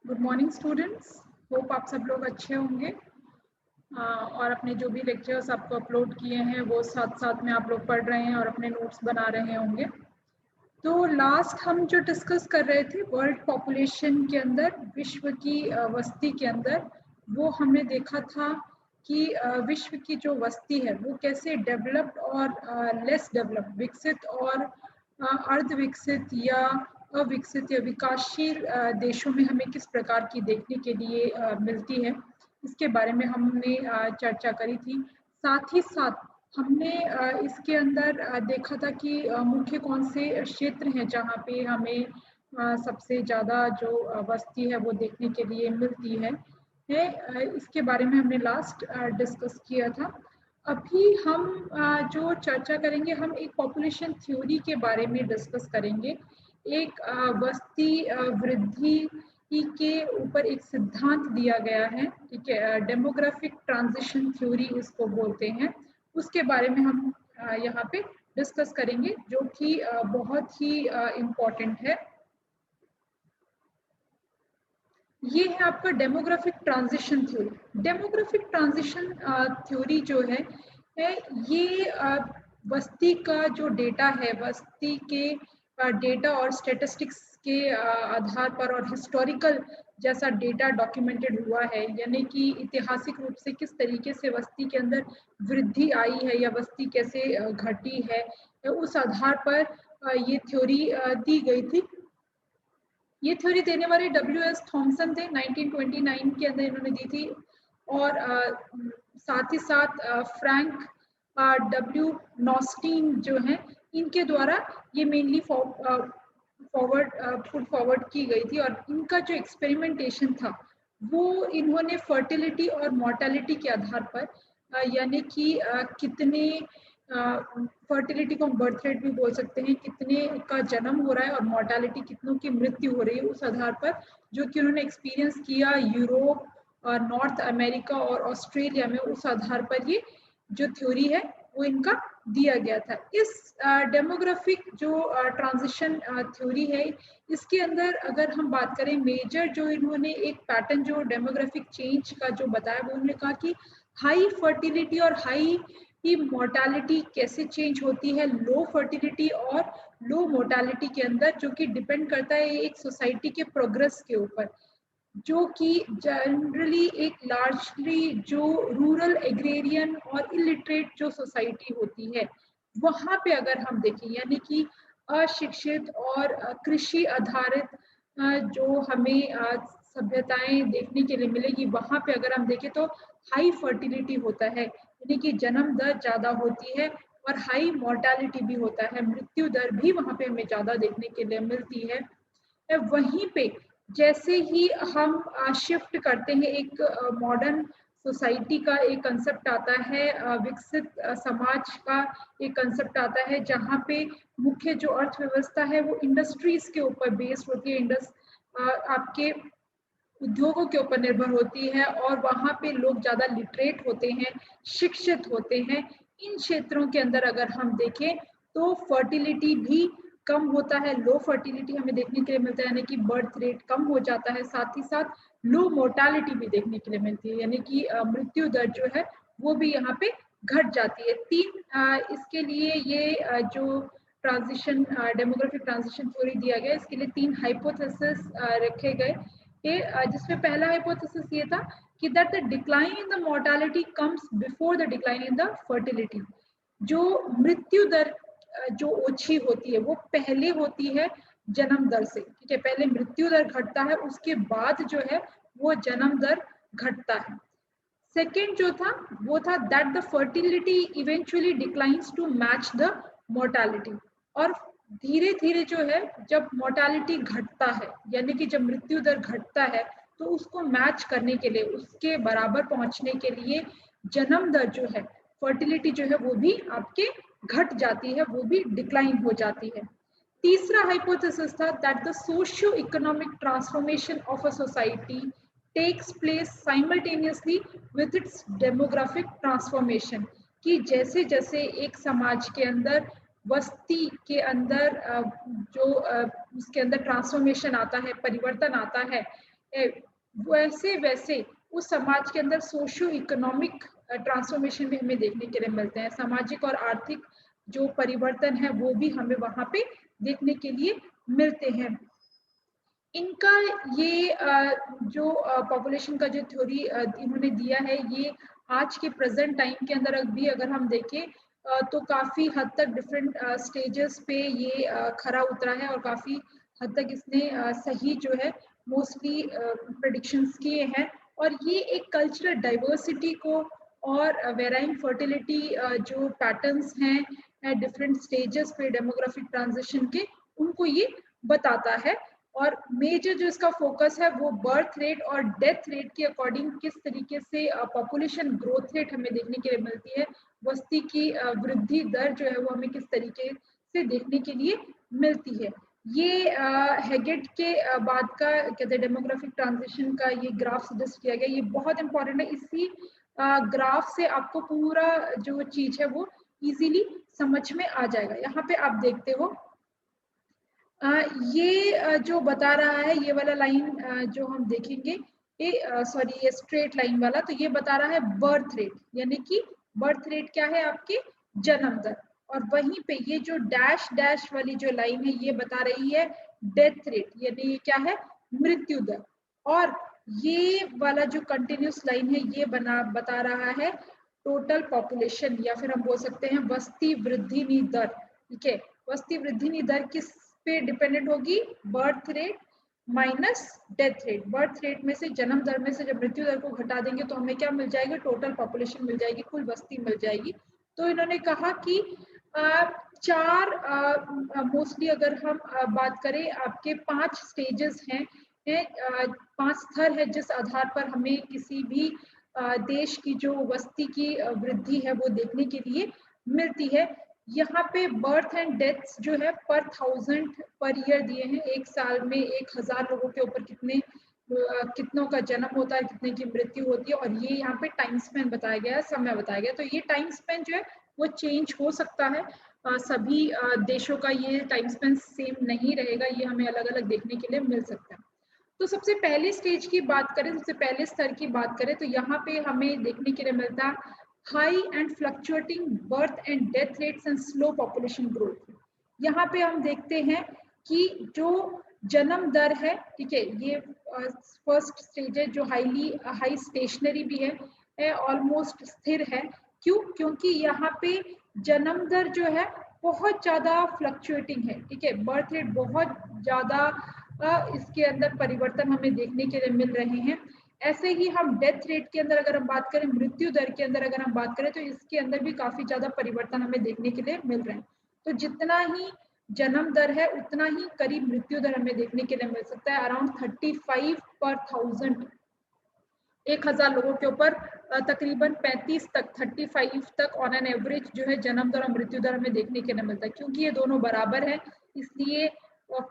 Good morning students. Hope आप सब लोग अच्छे होंगे और अपने जो भी लेक्चर्स आपको अपलोड किए हैं वो साथ साथ में आप लोग पढ़ रहे हैं और अपने नोट्स बना रहे होंगे। तो लास्ट हम जो डिस्कस कर रहे थे वर्ल्ड पॉपुलेशन के अंदर, विश्व की वस्ती के अंदर, वो हमने देखा था कि विश्व की जो वस्ती है वो कैसे डेवलप्ड और लेस डेवलप्ड, विकसित और अर्ध विकसित या अविकसित या विकासशील देशों में हमें किस प्रकार की देखने के लिए मिलती है, इसके बारे में हमने चर्चा करी थी। साथ ही साथ हमने इसके अंदर देखा था कि मुख्य कौन से क्षेत्र हैं जहाँ पे हमें सबसे ज़्यादा जो वस्ती है वो देखने के लिए मिलती है। इसके बारे में हमने लास्ट डिस्कस किया था। अभी हम जो चर्चा करेंगे, हम एक पॉपुलेशन थ्योरी के बारे में डिस्कस करेंगे। एक वस्ती वृद्धि के ऊपर एक सिद्धांत दिया गया है, ठीक है, डेमोग्राफिक ट्रांजिशन थ्योरी इसको बोलते हैं। उसके बारे में हम यहाँ पे डिस्कस करेंगे, जो कि बहुत ही इम्पोर्टेंट है। ये है आपका demographic transition theory. Demographic transition theory जो है ये वस्ती का जो डेटा है, वस्ती के डेटा और स्टेटिस्टिक्स के आधार पर और हिस्टोरिकल जैसा डेटा डॉक्यूमेंटेड हुआ है, यानी कि ऐतिहासिक रूप से किस तरीके से वस्ती के अंदर वृद्धि आई है या वस्ती कैसे घटी है, उस आधार पर ये थ्योरी दी गई थी। ये थ्योरी देने वाले डब्ल्यू.एस. थॉमसन थे, 1929 के अंदर इन्होंने दी थी। और साथ ही साथ फ्रैंक डब्ल्यू नॉस्टीन जो हैं, इनके द्वारा ये मेनली पुट फॉरवर्ड की गई थी। और इनका जो एक्सपेरिमेंटेशन था वो इन्होंने फर्टिलिटी और मॉर्टेलिटी के आधार पर, यानी कि कितने फर्टिलिटी को हम बर्थ रेट भी बोल सकते हैं, कितने का जन्म हो रहा है, और मॉर्टेलिटी कितनों की मृत्यु हो रही है, उस आधार पर जो कि उन्होंने एक्सपीरियंस किया यूरोप और नॉर्थ अमेरिका और ऑस्ट्रेलिया में, उस आधार पर ये जो थ्योरी है वो इनका दिया गया था। इस डेमोग्राफिक जो ट्रांजिशन थ्योरी है, इसके अंदर अगर हम बात करें, मेजर जो इन्होंने एक पैटर्न जो डेमोग्राफिक चेंज का जो बताया, वो उन्होंने कहा कि हाई फर्टिलिटी और हाई की मोर्टालिटी कैसे चेंज होती है लो फर्टिलिटी और लो मोर्टालिटी के अंदर, जो कि डिपेंड करता है एक सोसाइटी के प्रोग्रेस के ऊपर, जो कि जनरली एक लार्जली जो रूरल एग्रेरियन और इलिटरेट जो सोसाइटी होती है, वहाँ पे अगर हम देखें, यानी कि अशिक्षित और कृषि आधारित जो हमें सभ्यताएं देखने के लिए मिलेगी, वहाँ पे अगर हम देखें तो हाई फर्टिलिटी होता है, यानी कि जन्म दर ज़्यादा होती है, और हाई मोर्टालिटी भी होता है, मृत्यु दर भी वहाँ पे हमें ज़्यादा देखने के लिए मिलती है। वहीं पे जैसे ही हम शिफ्ट करते हैं, एक मॉडर्न सोसाइटी का एक कंसेप्ट आता है, विकसित समाज का एक कंसेप्ट आता है, जहाँ पे मुख्य जो अर्थव्यवस्था है वो इंडस्ट्रीज के ऊपर बेस्ड होती है, आपके उद्योगों के ऊपर निर्भर होती है, और वहाँ पे लोग ज़्यादा लिटरेट होते हैं, शिक्षित होते हैं। इन क्षेत्रों के अंदर अगर हम देखें तो फर्टिलिटी भी कम होता है, लो फर्टिलिटी हमें देखने के लिए मिलता है, यानी कि बर्थ रेट कम हो जाता है, साथ ही साथ लो मोर्टालिटी भी देखने के लिए मिलती है, यानी कि मृत्यु दर जो है वो भी यहाँ पे घट जाती है। इसके लिए ये जो ट्रांजिशन डेमोग्राफिक ट्रांजिशन थ्योरी दिया गया, इसके लिए 3 हाइपोथेसिस रखे गए, जिसमें पहला हाइपोथेसिस ये था कि that the decline in the mortality comes before the decline in the fertility. जो मृत्यु दर जो ओछी होती है वो पहले होती है जन्म दर से, ठीक है, पहले मृत्यु दर घटता है, उसके बाद जो है वो जन्म दर घटता है। सेकेंड जो था वो था that the fertility eventually declines to match the mortality. और धीरे धीरे जो है जब मोर्टालिटी घटता है, यानी कि जब मृत्यु दर घटता है, तो उसको मैच करने के लिए, उसके बराबर पहुंचने के लिए जन्म दर जो है, फर्टिलिटी जो है वो भी आपके घट जाती है, वो भी डिक्लाइन हो जाती है। तीसरा हाइपोथेसिस था that the socio economic transformation of a society takes place simultaneously with its demographic transformation, कि जैसे जैसे एक समाज के अंदर, वस्ती के अंदर जो उसके अंदर ट्रांसफॉर्मेशन आता है, परिवर्तन आता है, वैसे वैसे उस समाज के अंदर सोशियो इकोनॉमिक ट्रांसफॉर्मेशन भी हमें देखने के लिए मिलते हैं। सामाजिक और आर्थिक जो परिवर्तन है वो भी हमें वहां पे देखने के लिए मिलते हैं। इनका ये जो पॉपुलेशन का जो थ्योरी इन्होंने दिया है, ये आज के प्रेजेंट टाइम के अंदर भी अगर हम देखें तो काफी हद तक डिफरेंट स्टेजेस पे ये खरा उतरा है और काफी हद तक इसने सही जो है मोस्टली प्रेडिक्शंस किए हैं। और ये एक कल्चरल डाइवर्सिटी को और वेराइंग फर्टिलिटी जो पैटर्न्स हैं डिफरेंट स्टेजेस पे डेमोग्राफिक ट्रांजिशन के, उनको ये बताता है। और मेजर जो इसका फोकस है वो बर्थ रेट और डेथ रेट के अकॉर्डिंग किस तरीके से पॉपुलेशन ग्रोथ रेट हमें देखने के लिए मिलती है, बस्ती की वृद्धि दर जो है वो हमें किस तरीके से देखने के लिए मिलती है। ये हेगेट के बाद का कहते हैं डेमोग्राफिक ट्रांजिशन का ये ग्राफ सजेस्ट किया गया, ये बहुत इंपॉर्टेंट है। इसी ग्राफ से आपको पूरा जो चीज है वो इजीली समझ में आ जाएगा। यहाँ पे आप देखते हो ये जो बता रहा है, ये वाला लाइन जो हम देखेंगे, ये सॉरी ये स्ट्रेट लाइन वाला, तो ये बता रहा है बर्थ रेट, यानी कि बर्थ रेट क्या है आपकी जन्म दर। और वहीं पे ये जो डैश डैश वाली जो लाइन है ये बता रही है डेथ रेट, यानी ये क्या है मृत्यु दर। और ये वाला जो कंटिन्यूस लाइन है ये बता रहा है टोटल पॉपुलेशन, या फिर हम बोल सकते हैं वस्ती वृद्धि दर। ठीक है, वस्ती वृद्धि दर किस पे डिपेंडेंट होगी, birth rate minus death rate. Birth rate में से जन्म दर में से जब मृत्यु दर को घटा देंगे तो हमें क्या मिल जाएगा, टोटल पॉपुलेशन मिल जाएगी, कुल बस्ती मिल जाएगी। तो इन्होंने कहा कि चार मोस्टली अगर हम बात करें, आपके 5 स्टेजेस हैं, 5 स्तर है जिस आधार पर हमें किसी भी देश की जो वस्ती की वृद्धि है वो देखने के लिए मिलती है। यहाँ पे बर्थ एंड डेथ्स जो है पर 1000 पर ईयर दिए हैं, एक साल में 1000 लोगों के ऊपर कितनों का जन्म होता है, कितने की मृत्यु होती है। और ये यहाँ पे टाइम स्पेन बताया गया है, समय बताया गया। तो ये टाइम स्पेन जो है वो चेंज हो सकता है, सभी देशों का ये टाइम स्पेन सेम नहीं रहेगा, ये हमें अलग अलग देखने के लिए मिल सकता है। तो सबसे पहले स्टेज की बात करें, सबसे पहले स्तर की बात करें, तो यहाँ पे हमें देखने के लिए मिलता है high and fluctuating birth and death rates and slow population growth. यहाँ पे हम देखते हैं कि जो जन्म दर है, ठीक है, ये फर्स्ट स्टेज है जो हाई स्टेशनरी भी है, ऑलमोस्ट स्थिर है। क्यों? क्योंकि यहाँ पे जन्म दर जो है बहुत ज्यादा फ्लक्चुएटिंग है, ठीक है, बर्थ रेट बहुत ज्यादा इसके अंदर परिवर्तन हमें देखने के लिए मिल रहे हैं। ऐसे ही हम डेथ रेट के अंदर अगर हम बात करें, मृत्यु दर के अंदर अगर हम बात करें, तो इसके अंदर भी काफी ज्यादा परिवर्तन हमें देखने के लिए मिल रहे हैं। तो जितना ही जन्म दर है उतना ही करीब मृत्यु दर हमें देखने के लिए मिल सकता है, अराउंड 35 पर 1000 लोगों के ऊपर तकरीबन 35 तक 35 तक ऑन एन एवरेज जो है जन्म दर और मृत्यु दर हमें देखने के लिए मिलता है। क्योंकि ये दोनों बराबर है, इसलिए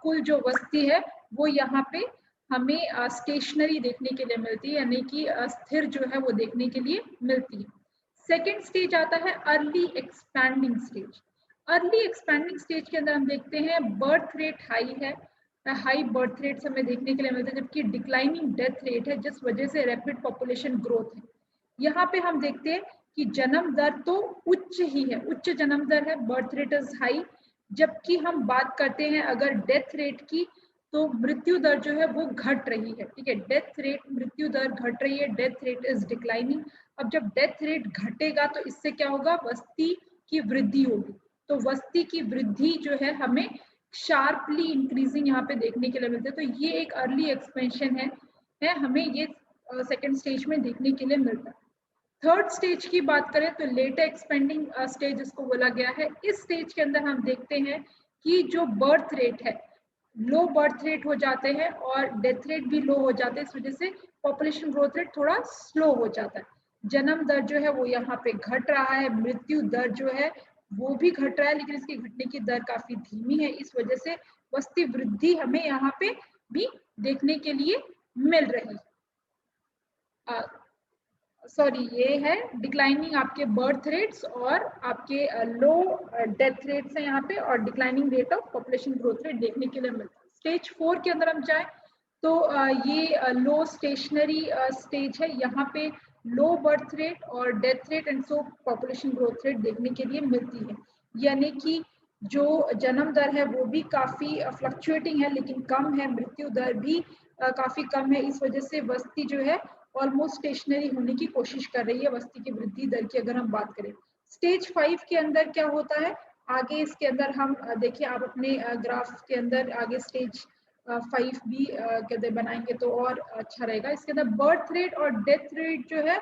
कुल जो वस्ती है वो यहाँ पे हमें स्टेशनरी देखने के लिए मिलती है, यानी कि स्थिर जो है वो देखने के लिए मिलती है। सेकेंड स्टेज आता है early expanding stage. Early expanding stage के अंदर हम देखते हैं बर्थ रेट हाई है, हाई बर्थ रेट्स हमें देखने के लिए मिलते हैं, जबकि डिक्लाइनिंग डेथ रेट है, जिस वजह से रैपिड पॉपुलेशन ग्रोथ है। यहाँ पे हम देखते हैं कि जन्म दर तो उच्च ही है, उच्च जन्म दर है, बर्थ रेट इज हाई। जबकि हम बात करते हैं अगर डेथ रेट की, तो मृत्यु दर जो है वो घट रही है, ठीक है, डेथ रेट मृत्यु दर घट रही है, डेथ रेट इज डिक्लाइनिंग। अब जब डेथ रेट घटेगा तो इससे क्या होगा, वस्ती की वृद्धि होगी। तो वस्ती की वृद्धि जो है हमें शार्पली इंक्रीजिंग यहाँ पे देखने के लिए मिलते हैं। तो ये एक अर्ली एक्सपेंशन है हमें ये सेकेंड स्टेज में देखने के लिए मिलता है। थर्ड स्टेज की बात करें तो लेटर एक्सपेंडिंग स्टेज इसको बोला गया है। इस स्टेज के अंदर हम देखते हैं कि जो बर्थ रेट है, लो बर्थ रेट हो जाते हैं और डेथ रेट भी लो हो जाते हैं, इस वजह से पॉपुलेशन ग्रोथ रेट थोड़ा स्लो हो जाता है। जन्म दर जो है वो यहाँ पे घट रहा है, मृत्यु दर जो है वो भी घट रहा है, लेकिन इसकी घटने की दर काफी धीमी है, इस वजह से वस्ती वृद्धि हमें यहाँ पे भी देखने के लिए मिल रही है। सॉरी, ये है डिक्लाइनिंग आपके बर्थ रेट्स और आपके लो डेथ रेट्स है यहाँ पे, और declining rate of population growth rate देखने के लिए मिलता है। स्टेज 4 के अंदर हम जाए तो ये लो स्टेशनरी स्टेज है। यहाँ पे लो बर्थ रेट और death rate and so population growth rate देखने के लिए मिलती है, यानी कि जो जन्म दर है वो भी काफ़ी फ्लक्चुएटिंग है लेकिन कम है, मृत्यु दर भी काफ़ी कम है। इस वजह से बस्ती जो है ऑलमोस्ट स्टेशनरी होने की कोशिश कर रही है बस्ती की वृद्धि दर की अगर हम बात करें। स्टेज 5 के अंदर क्या होता है, आगे इसके अंदर हम देखिए, आप अपने ग्राफ के अंदर आगे स्टेज 5 भी कहते बनाएंगे तो और अच्छा रहेगा। इसके अंदर बर्थ रेट और डेथ रेट जो है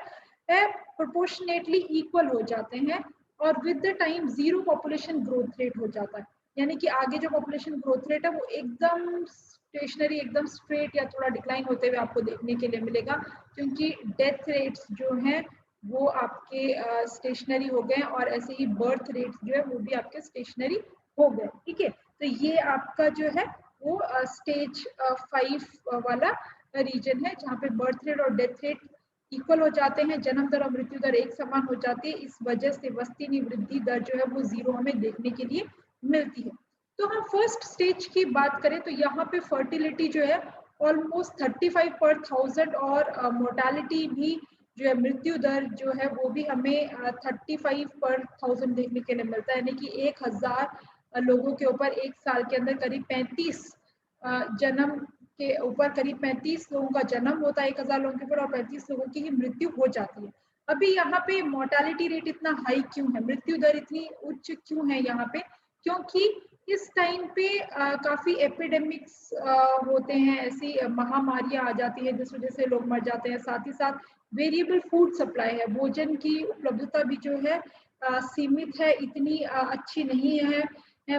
प्रोपोर्शनेटली इक्वल हो जाते हैं और with the time zero population growth rate हो जाता है, यानी कि आगे जो पॉपुलेशन ग्रोथ रेट है वो एकदम स्टेशनरी, एकदम स्ट्रेट या थोड़ा डिक्लाइन होते हुए आपको देखने के लिए मिलेगा, क्योंकि डेथ रेट्स जो हैं वो आपके स्टेशनरी हो गए और ऐसे ही बर्थ रेट्स जो है वो भी आपके स्टेशनरी हो गए। ठीक है, तो ये आपका जो है वो स्टेज 5 वाला रीजन है जहाँ पे बर्थ रेट और डेथ रेट इक्वल हो जाते हैं, जन्म दर और मृत्यु दर एक समान हो जाती है। इस वजह से बस्ती वृद्धि दर जो है वो जीरो हमें देखने के लिए मिलती है। तो हम फर्स्ट स्टेज की बात करें तो यहाँ पे फर्टिलिटी जो है ऑलमोस्ट 35 पर 1000 और मोर्टालिटी भी जो है मृत्यु दर जो है वो भी हमें 35 पर 1000 देखने के लिए मिलता है, यानी कि 1000 लोगों के ऊपर एक साल के अंदर करीब 35 जन्म के ऊपर करीब 35 लोगों का जन्म होता है 1000 लोगों के ऊपर और 35 लोगों की ही मृत्यु हो जाती है। अभी यहाँ पे मोर्टालिटी रेट इतना हाई क्यों है, मृत्यु दर इतनी उच्च क्यों है यहाँ पे, क्योंकि इस टाइम पे काफी एपिडेमिक्स होते हैं, ऐसी महामारियां आ जाती है जिस वजह से लोग मर जाते हैं। साथ ही साथ वेरिएबल फूड सप्लाई है, भोजन की उपलब्धता भी जो है सीमित है, इतनी अच्छी नहीं है,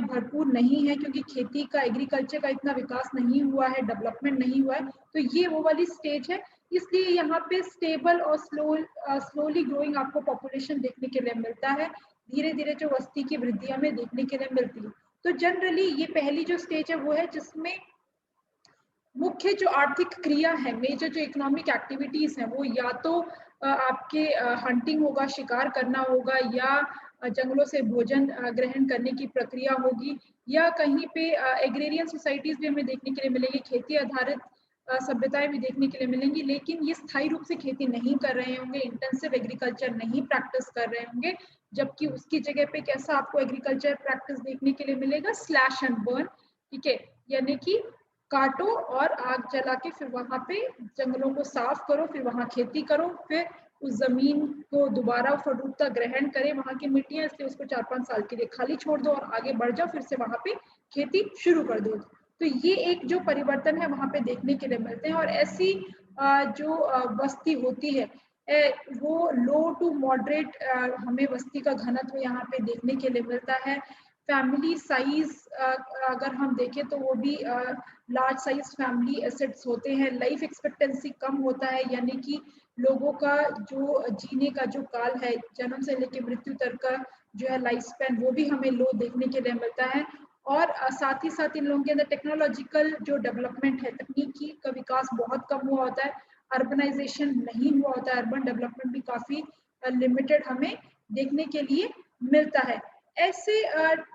भरपूर नहीं है, क्योंकि खेती का, एग्रीकल्चर का इतना विकास नहीं हुआ है, डेवलपमेंट नहीं हुआ है। तो ये वो वाली स्टेज है, इसलिए यहाँ पे स्टेबल और स्लोली ग्रोइंग आपको पॉपुलेशन देखने के लिए मिलता है, धीरे धीरे जो बस्ती की वृद्धि हमें देखने के लिए मिलती है। तो जनरली ये पहली जो स्टेज है वो है जिसमें मुख्य जो आर्थिक क्रिया है, मेजर जो इकोनॉमिक एक्टिविटीज है वो या तो आपके हंटिंग होगा, शिकार करना होगा, या जंगलों से भोजन ग्रहण करने की प्रक्रिया होगी, या कहीं पे एग्रेरियन सोसाइटीज भी हमें देखने के लिए मिलेगी, खेती आधारित सभ्यताएं भी देखने के लिए मिलेंगी, लेकिन ये स्थायी रूप से खेती नहीं कर रहे होंगे, इंटेंसिव एग्रीकल्चर नहीं प्रैक्टिस कर रहे होंगे, जबकि उसकी जगह पे कैसा आपको एग्रीकल्चर प्रैक्टिस देखने के लिए मिलेगा, स्लैश एंड बर्न। ठीक है, यानी कि काटो और आग जला के फिर वहां पे जंगलों को साफ करो, फिर वहां खेती करो, फिर उस जमीन को दोबारा फलरूपता ग्रहण करे, वहां की मिट्टियां, इसलिए उसको 4-5 साल के लिए खाली छोड़ दो और आगे बढ़ जाओ, फिर से वहां पे खेती शुरू कर दो। तो ये एक जो परिवर्तन है वहां पे देखने के लिए मिलते हैं। और ऐसी जो बस्ती होती है वो लो टू मॉडरेट हमें बस्ती का घनत्व यहाँ पे देखने के लिए मिलता है। फैमिली साइज अगर हम देखें तो वो भी लार्ज साइज फैमिली एसेट्स होते हैं, लाइफ एक्सपेक्टेंसी कम होता है, यानी कि लोगों का जो जीने का जो काल है, जन्म से लेकर मृत्यु तक का जो है लाइफ स्पैन, वो भी हमें लो देखने के लिए मिलता है। और साथ ही साथ इन लोगों के अंदर टेक्नोलॉजिकल जो डेवलपमेंट है, तकनीकी का विकास बहुत कम हुआ होता है, अर्बनाइजेशन नहीं हुआ होता है, अर्बन डेवलपमेंट भी काफी लिमिटेड हमें देखने के लिए मिलता है। ऐसे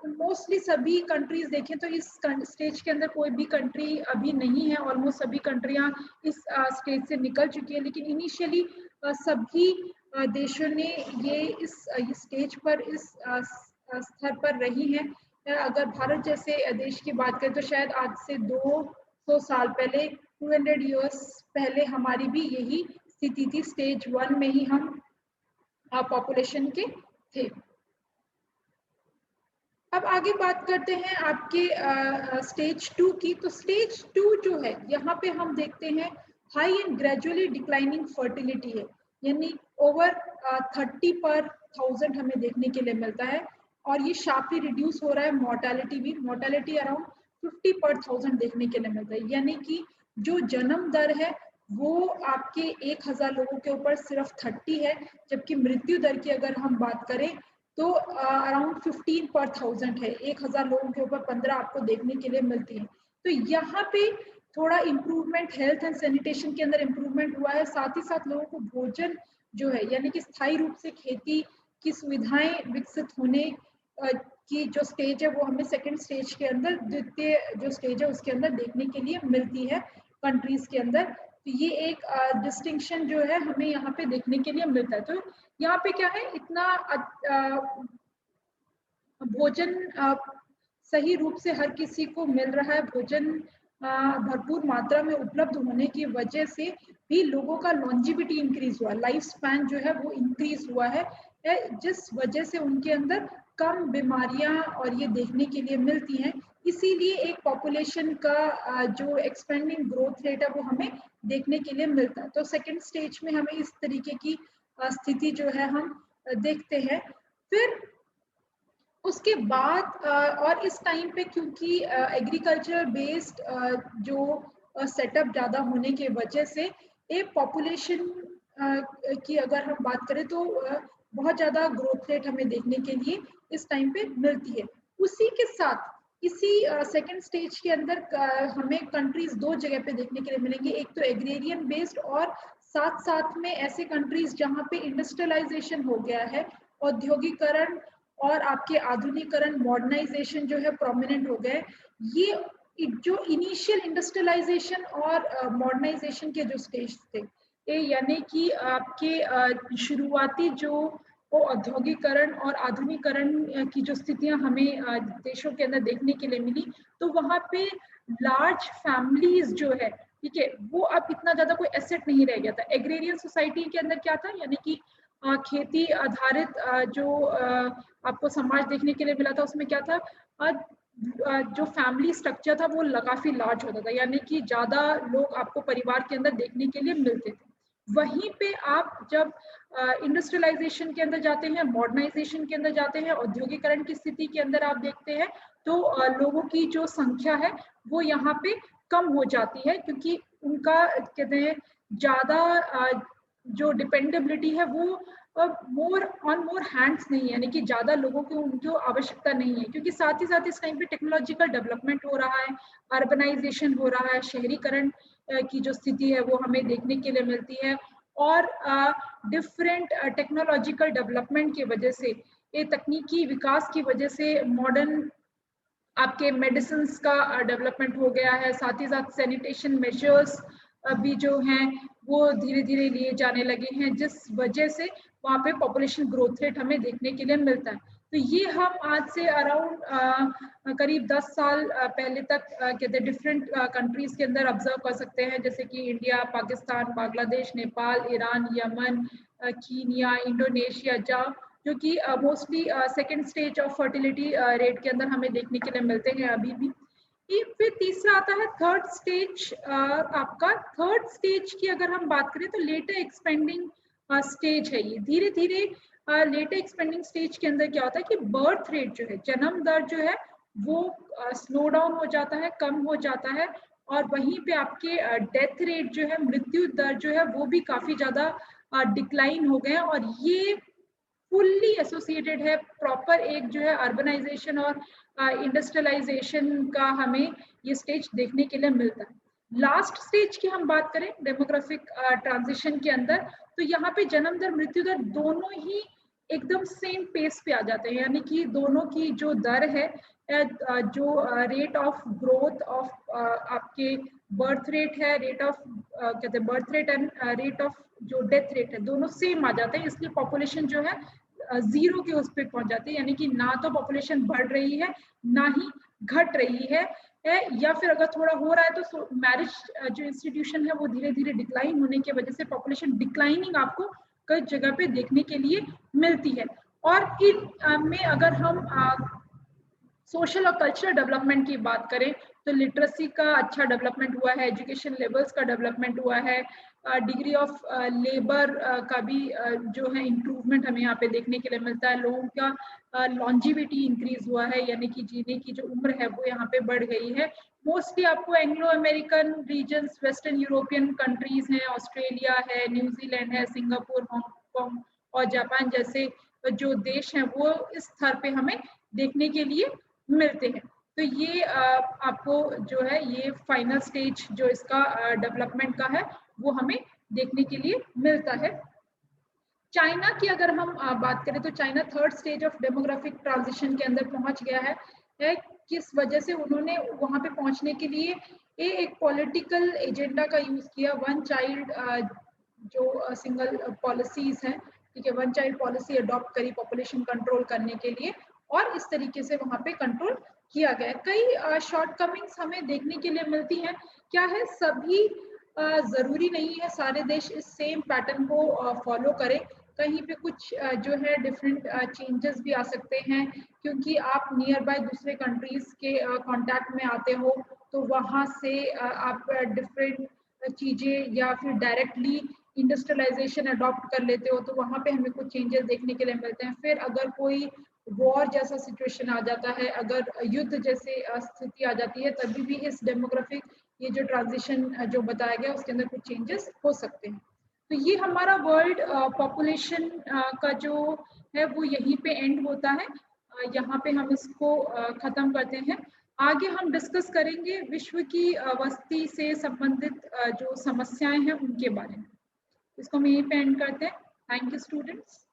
मोस्टली सभी कंट्रीज देखें तो इस स्टेज के अंदर कोई भी कंट्री अभी नहीं है, ऑलमोस्ट सभी कंट्रियां इस स्टेज से निकल चुकी है, लेकिन इनिशियली सभी देशों ने ये इस स्टेज पर, इस स्तर पर रही हैं। अगर भारत जैसे देश की बात करें तो शायद आज से 200 साल पहले, 200 ईयर्स पहले हमारी भी यही स्थिति थी, स्टेज 1 में ही हम पॉपुलेशन के थे। अब आगे बात करते हैं आपके स्टेज 2 की। तो स्टेज 2 जो है यहाँ पे हम देखते हैं high and gradually declining fertility है, यानी ओवर 30 पर 1000 हमें देखने के लिए मिलता है, और ये शार्पली रिड्यूस हो रहा है। मोर्टालिटी भी, मोर्टालिटी अराउंड 50 पर 1000 देखने के लिए मिलता है, यानी कि जो जन्म दर है वो आपके 1000 लोगों के ऊपर सिर्फ 30 है, जबकि मृत्यु दर की अगर हम बात करें तो अराउंड 15 पर 1000 है, 1000 लोगों के ऊपर 15 आपको देखने के लिए मिलती है। तो यहाँ पे थोड़ा इम्प्रूवमेंट हेल्थ एंड सैनिटेशन के अंदर इम्प्रूवमेंट हुआ है, साथ ही साथ लोगों को भोजन जो है, यानी कि स्थायी रूप से खेती की सुविधाएं विकसित होने की जो स्टेज है वो हमें सेकंड स्टेज के अंदर, द्वितीय जो स्टेज है उसके अंदर देखने के लिए मिलती है। कंट्रीज के अंदर। तो ये एक डिस्टिंक्शन जो है हमें यहाँ पे देखने के लिए मिलता है। तो यहाँ पे क्या है, इतना भोजन सही रूप से हर किसी को मिल रहा है, भोजन भरपूर मात्रा में उपलब्ध होने की वजह से भी लोगों का लॉन्जिविटी इंक्रीज हुआ, लाइफ स्पैन जो है वो इंक्रीज हुआ है, जिस वजह से उनके अंदर कम बीमारियां और ये देखने के लिए मिलती हैं। इसीलिए एक पॉपुलेशन का जो एक्सपेंडिंग ग्रोथ रेट है वो हमें देखने के लिए मिलता है। तो सेकंड स्टेज में हमें इस तरीके की स्थिति जो है हम देखते हैं। फिर उसके बाद और इस टाइम पे क्योंकि एग्रीकल्चर बेस्ड जो सेटअप ज़्यादा होने की वजह से एक पॉपुलेशन की अगर हम बात करें तो बहुत ज़्यादा ग्रोथ रेट हमें देखने के लिए इस टाइम पे मिलती है। उसी के साथ इसी सेकंड स्टेज के अंदर हमें कंट्रीज दो जगह पे देखने के लिए मिलेंगे, एक तो एग्रेरियन बेस्ड और साथ साथ में ऐसे कंट्रीज जहाँ पे इंडस्ट्रियलाइजेशन हो गया है, औद्योगिकरण और आपके आधुनिकरण मॉडर्नाइजेशन जो है प्रोमिनेंट हो गए। ये जो इनिशियल इंडस्ट्रियलाइजेशन और मॉडर्नाइजेशन के जो स्टेज थे, यानी कि आपके शुरुआती जो वो औद्योगिकरण और आधुनिकरण की जो स्थितियां हमें देशों के अंदर देखने के लिए मिली, तो वहाँ पे लार्ज फैमिलीज जो है, ठीक है, वो अब इतना ज्यादा कोई एसेट नहीं रह गया था। एग्रेरियन सोसाइटी के अंदर क्या था, यानी कि खेती आधारित जो आपको समाज देखने के लिए मिला था, उसमें क्या था, जो फैमिली स्ट्रक्चर था वो काफी लार्ज होता था, यानी कि ज्यादा लोग आपको परिवार के अंदर देखने के लिए मिलते थे। वहीं पे आप जब इंडस्ट्रियलाइजेशन के अंदर जाते हैं, मॉडर्नाइजेशन के अंदर जाते हैं, औद्योगिकरण की स्थिति के अंदर आप देखते हैं, तो लोगों की जो संख्या है वो यहाँ पे कम हो जाती है, क्योंकि उनका कहते हैं ज्यादा जो डिपेंडेबिलिटी है वो मोर ऑन मोर हैंड्स नहीं है, यानी कि ज्यादा लोगों की उनको आवश्यकता नहीं है, क्योंकि साथ ही साथ इस टाइम पे टेक्नोलॉजिकल डेवलपमेंट हो रहा है, अर्बनाइजेशन हो रहा है, शहरीकरण की जो स्थिति है वो हमें देखने के लिए मिलती है। और डिफरेंट टेक्नोलॉजिकल डेवलपमेंट की वजह से, ये तकनीकी विकास की वजह से मॉडर्न आपके मेडिसिन का डेवलपमेंट हो गया है, साथ ही साथ सैनिटेशन मेजर्स भी जो हैं वो धीरे धीरे लिए जाने लगे हैं, जिस वजह से वहाँ पे पॉपुलेशन ग्रोथ रेट हमें देखने के लिए मिलता है। तो ये हम आज से अराउंड करीब 10 साल पहले तक कहते हैं डिफरेंट कंट्रीज के अंदर ऑब्जर्व कर सकते हैं, जैसे कि India, Pakistan, Bangladesh, Nepal, Iran, Yemen, Kenya, Indonesia, जो कि mostly second stage of fertility rate के अंदर हमें देखने के लिए मिलते हैं अभी भी। फिर तीसरा आता है थर्ड स्टेज। आपका थर्ड स्टेज की अगर हम बात करें तो लेटर एक्सपेंडिंग स्टेज है। ये धीरे धीरे लेटर एक्सपेंडिंग स्टेज के अंदर क्या होता है कि बर्थ रेट जो है, जन्म दर जो है वो स्लो डाउन हो जाता है, कम हो जाता है, और वहीं पे आपके डेथ रेट जो है, मृत्यु दर जो है वो भी काफी ज्यादा डिक्लाइन हो गए हैं। और ये फुल्ली एसोसिएटेड है प्रॉपर एक जो है अर्बनाइजेशन और इंडस्ट्रियलाइजेशन का हमें ये स्टेज देखने के लिए मिलता है। लास्ट स्टेज की हम बात करें डेमोग्राफिक ट्रांजिशन के अंदर, तो यहाँ पे जन्म दर मृत्यु दर दोनों ही एकदम सेम पेस पे आ जाते हैं, यानी कि दोनों की जो दर है, जो रेट ऑफ ग्रोथ ऑफ आपके बर्थ रेट है, रेट ऑफ कहते हैं birth rate and rate of जो डेथ रेट है, दोनों सेम आ जाते हैं। इसलिए पॉपुलेशन जो है जीरो के उस पर पहुंच जाती है, यानी कि ना तो पॉपुलेशन बढ़ रही है ना ही घट रही है, या फिर अगर थोड़ा हो रहा है तो मैरिज जो इंस्टीट्यूशन है वो धीरे धीरे डिक्लाइन होने की वजह से पॉपुलेशन डिक्लाइनिंग आपको कई जगह पे देखने के लिए मिलती है। और इन में अगर हम सोशल और कल्चरल डेवलपमेंट की बात करें तो लिटरेसी का अच्छा डेवलपमेंट हुआ है, एजुकेशन लेवल्स का डेवलपमेंट हुआ है, डिग्री ऑफ लेबर का भी जो है इम्प्रूवमेंट हमें यहाँ पे देखने के लिए मिलता है, लोगों का लॉन्जिविटी इंक्रीज हुआ है, यानी कि जीने की जो उम्र है वो यहाँ पे बढ़ गई है। मोस्टली आपको Anglo American regions, western European countries हैं, ऑस्ट्रेलिया है, न्यूजीलैंड है, सिंगापुर, हांगकॉन्ग और जापान जैसे जो देश हैं वो इस स्तर पे हमें देखने के लिए मिलते हैं। तो ये आपको जो है ये फाइनल स्टेज जो इसका डेवलपमेंट का है वो हमें देखने के लिए मिलता है। चाइना की अगर हम बात करें तो China third stage of demographic transition के अंदर पहुंच गया है। किस वजह से उन्होंने वहां पे पहुंचने के लिए एक पॉलिटिकल एजेंडा का यूज किया, वन चाइल्ड जो सिंगल पॉलिसीज हैं, ठीक है, वन चाइल्ड पॉलिसी अडॉप्ट करी पॉपुलेशन कंट्रोल करने के लिए, और इस तरीके से वहां पे कंट्रोल किया गया। कई शॉर्टकमिंग्स हमें देखने के लिए मिलती हैं। क्या है, सभी जरूरी नहीं है सारे देश इस सेम पैटर्न को फॉलो करें। कहीं पे कुछ जो है डिफरेंट चेंजेस भी आ सकते हैं, क्योंकि आप नियर बाय दूसरे कंट्रीज के कांटेक्ट में आते हो, तो वहां से आप डिफरेंट चीजें या फिर डायरेक्टली इंडस्ट्रियलाइजेशन अडॉप्ट कर लेते हो, तो वहां पे हमें कुछ चेंजेस देखने के लिए मिलते हैं। फिर अगर कोई वॉर जैसा सिचुएशन आ जाता है, अगर युद्ध जैसे स्थिति आ जाती है, तभी भी इस डेमोग्राफिक ये जो ट्रांजिशन जो बताया गया उसके अंदर कुछ चेंजेस हो सकते हैं। तो ये हमारा वर्ल्ड पॉपुलेशन का जो है वो यहीं पे एंड होता है। यहाँ पे हम इसको खत्म करते हैं। आगे हम डिस्कस करेंगे विश्व की वस्ती से संबंधित जो समस्याएं हैं उनके बारे में। इसको हम यहीं पे एंड करते हैं। Thank you students.